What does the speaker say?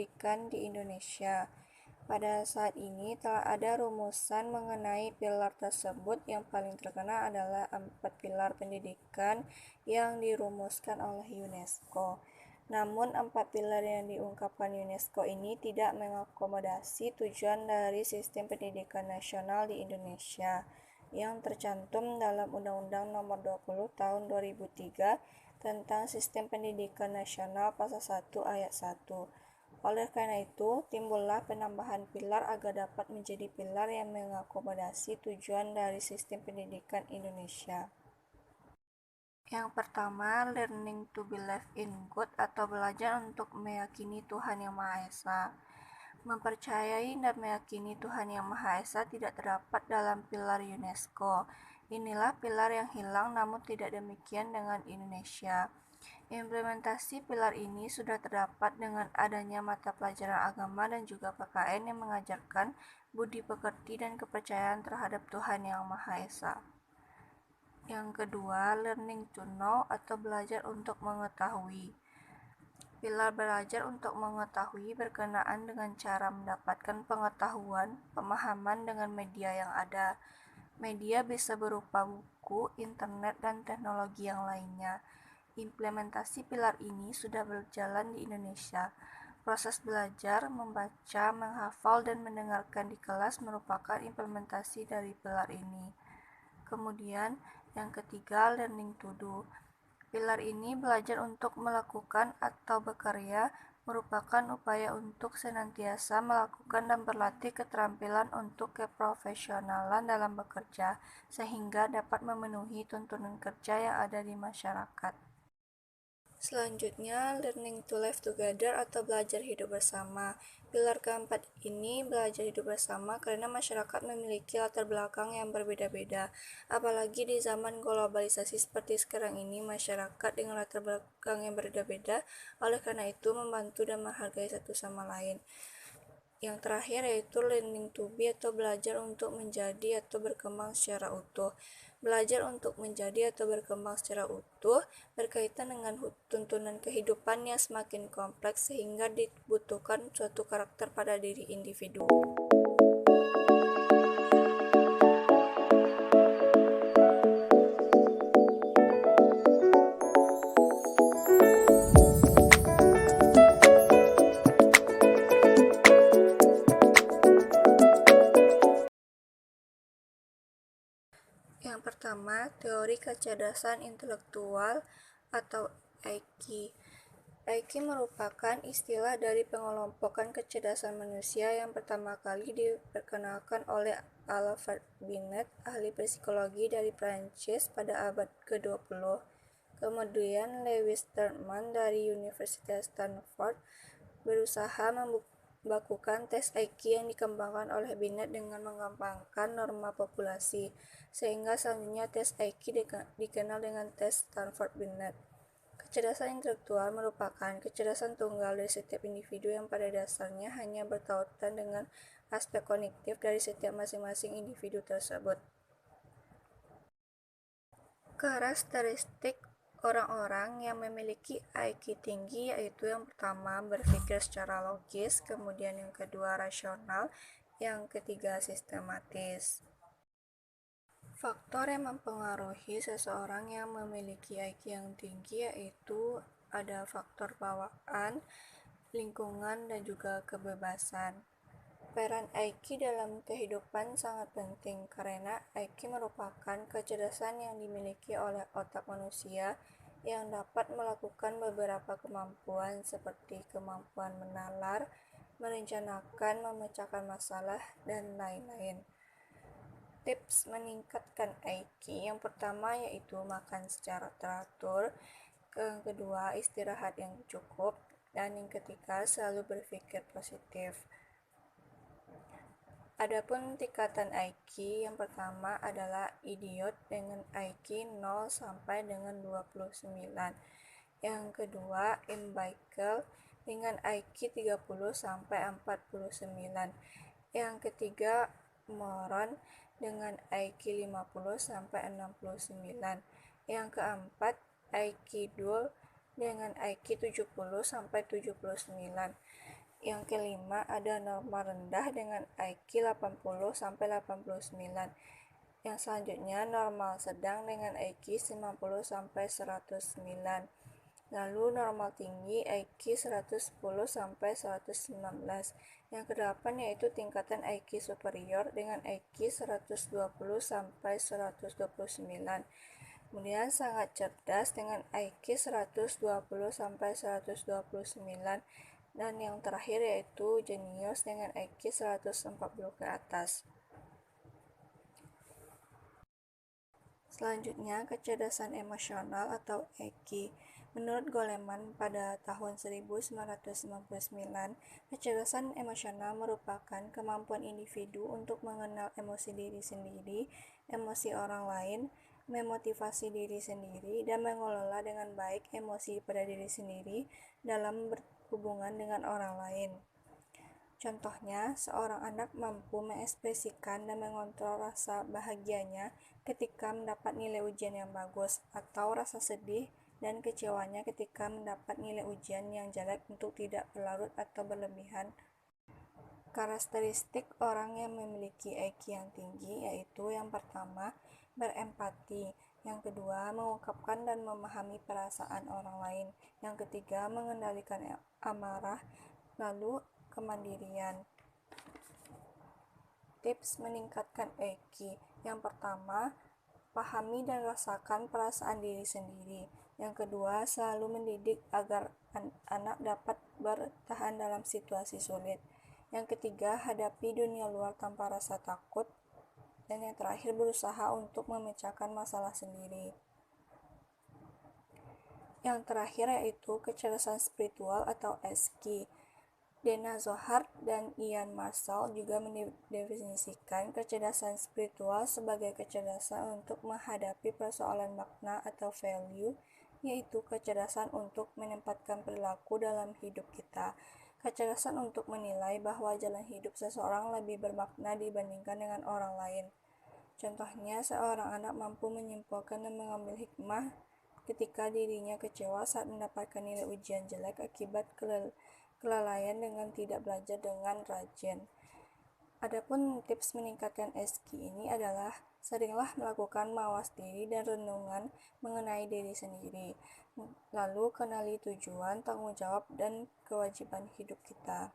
pendidikan di Indonesia. Pada saat ini telah ada rumusan mengenai pilar tersebut. Yang paling terkenal adalah 4 pilar pendidikan yang dirumuskan oleh UNESCO. Namun 4 pilar yang diungkapkan UNESCO ini tidak mengakomodasi tujuan dari sistem pendidikan nasional di Indonesia yang tercantum dalam Undang-Undang Nomor 20 Tahun 2003 tentang Sistem Pendidikan Nasional Pasal 1 Ayat 1. Oleh karena itu, timbullah penambahan pilar agar dapat menjadi pilar yang mengakomodasi tujuan dari sistem pendidikan Indonesia. Yang pertama, learning to believe in God atau belajar untuk meyakini Tuhan Yang Maha Esa. Mempercayai dan meyakini Tuhan Yang Maha Esa tidak terdapat dalam pilar UNESCO. Inilah pilar yang hilang, namun tidak demikian dengan Indonesia. Implementasi pilar ini sudah terdapat dengan adanya mata pelajaran agama dan juga PKN yang mengajarkan budi pekerti dan kepercayaan terhadap Tuhan Yang Maha Esa. Yang kedua, learning to know atau belajar untuk mengetahui. Pilar belajar untuk mengetahui berkenaan dengan cara mendapatkan pengetahuan, pemahaman dengan media yang ada. Media bisa berupa buku, internet, dan teknologi yang lainnya. Implementasi pilar ini sudah berjalan di Indonesia. Proses belajar, membaca, menghafal, dan mendengarkan di kelas merupakan implementasi dari pilar ini. Kemudian, yang ketiga, learning to do. Pilar ini belajar untuk melakukan atau bekerja, merupakan upaya untuk senantiasa melakukan dan berlatih keterampilan untuk keprofesionalan dalam bekerja, sehingga dapat memenuhi tuntutan kerja yang ada di masyarakat. Selanjutnya, learning to live together atau belajar hidup bersama. Pilar keempat ini belajar hidup bersama karena masyarakat memiliki latar belakang yang berbeda-beda. Apalagi di zaman globalisasi seperti sekarang ini, masyarakat dengan latar belakang yang berbeda-beda, oleh karena itu membantu dan menghargai satu sama lain. Yang terakhir yaitu learning to be atau belajar untuk menjadi atau berkembang secara utuh. Belajar untuk menjadi atau berkembang secara utuh berkaitan dengan tuntunan kehidupan yang semakin kompleks sehingga dibutuhkan suatu karakter pada diri individu. Yang pertama, teori kecerdasan intelektual atau IQ. IQ merupakan istilah dari pengelompokan kecerdasan manusia yang pertama kali diperkenalkan oleh Alfred Binet, ahli psikologi dari Prancis pada abad ke-20. Kemudian Lewis Terman dari Universitas Stanford berusaha membakukan tes IQ yang dikembangkan oleh Binet dengan menggampangkan norma populasi, sehingga selanjutnya tes IQ dikenal dengan tes Stanford-Binet. Kecerdasan intelektual merupakan kecerdasan tunggal dari setiap individu yang pada dasarnya hanya bertautan dengan aspek kognitif dari setiap masing-masing individu tersebut. Karakteristik orang-orang yang memiliki IQ tinggi yaitu yang pertama berpikir secara logis, kemudian yang kedua rasional, yang ketiga sistematis. Faktor yang mempengaruhi seseorang yang memiliki IQ yang tinggi yaitu ada faktor bawaan, lingkungan, dan juga kebebasan. Peran IQ dalam kehidupan sangat penting karena IQ merupakan kecerdasan yang dimiliki oleh otak manusia yang dapat melakukan beberapa kemampuan seperti kemampuan menalar, merencanakan, memecahkan masalah, dan lain-lain. Tips meningkatkan IQ yang pertama yaitu makan secara teratur, yang kedua istirahat yang cukup, dan yang ketiga selalu berpikir positif. Adapun tingkatan IQ yang pertama adalah idiot dengan IQ 0 sampai dengan 29. Yang kedua imbecile dengan IQ 30 sampai 49. Yang ketiga moron dengan IQ 50 sampai 69. Yang keempat IQ dual dengan IQ 70 sampai 79. Yang kelima, ada norma rendah dengan IQ 80-89. Yang selanjutnya, normal sedang dengan IQ 90-109. Lalu normal tinggi IQ 110-119. Yang kedelapan yaitu tingkatan IQ superior dengan IQ 120-129. Kemudian sangat cerdas dengan IQ 120-129. Dan yang terakhir yaitu jenius dengan IQ 140 ke atas. Selanjutnya, kecerdasan emosional atau EQ. Menurut Goleman pada tahun 1999, kecerdasan emosional merupakan kemampuan individu untuk mengenal emosi diri sendiri, emosi orang lain, memotivasi diri sendiri, dan mengelola dengan baik emosi pada diri sendiri dalam berhubungan dengan orang lain. Contohnya, seorang anak mampu mengekspresikan dan mengontrol rasa bahagianya ketika mendapat nilai ujian yang bagus, atau rasa sedih dan kecewanya ketika mendapat nilai ujian yang jelek untuk tidak berlarut atau berlebihan. Karakteristik orang yang memiliki IQ yang tinggi yaitu yang pertama, berempati, yang kedua, mengungkapkan dan memahami perasaan orang lain, yang ketiga, mengendalikan amarah, lalu kemandirian. Tips meningkatkan EQ. Yang pertama, pahami dan rasakan perasaan diri sendiri. Yang kedua, selalu mendidik agar anak dapat bertahan dalam situasi sulit. Yang ketiga, hadapi dunia luar tanpa rasa takut. Dan yang terakhir, berusaha untuk memecahkan masalah sendiri. Yang terakhir yaitu kecerdasan spiritual atau SQ. Dana Zohar dan Ian Marshall juga mendefinisikan kecerdasan spiritual sebagai kecerdasan untuk menghadapi persoalan makna atau value, yaitu kecerdasan untuk menempatkan perilaku dalam hidup kita, kecerdasan untuk menilai bahwa jalan hidup seseorang lebih bermakna dibandingkan dengan orang lain. Contohnya, seorang anak mampu menyimpulkan dan mengambil hikmah ketika dirinya kecewa saat mendapatkan nilai ujian jelek akibat kelalaian dengan tidak belajar dengan rajin. Adapun tips meningkatkan SQ ini adalah seringlah melakukan mawas diri dan renungan mengenai diri sendiri. Lalu kenali tujuan, tanggung jawab, dan kewajiban hidup kita.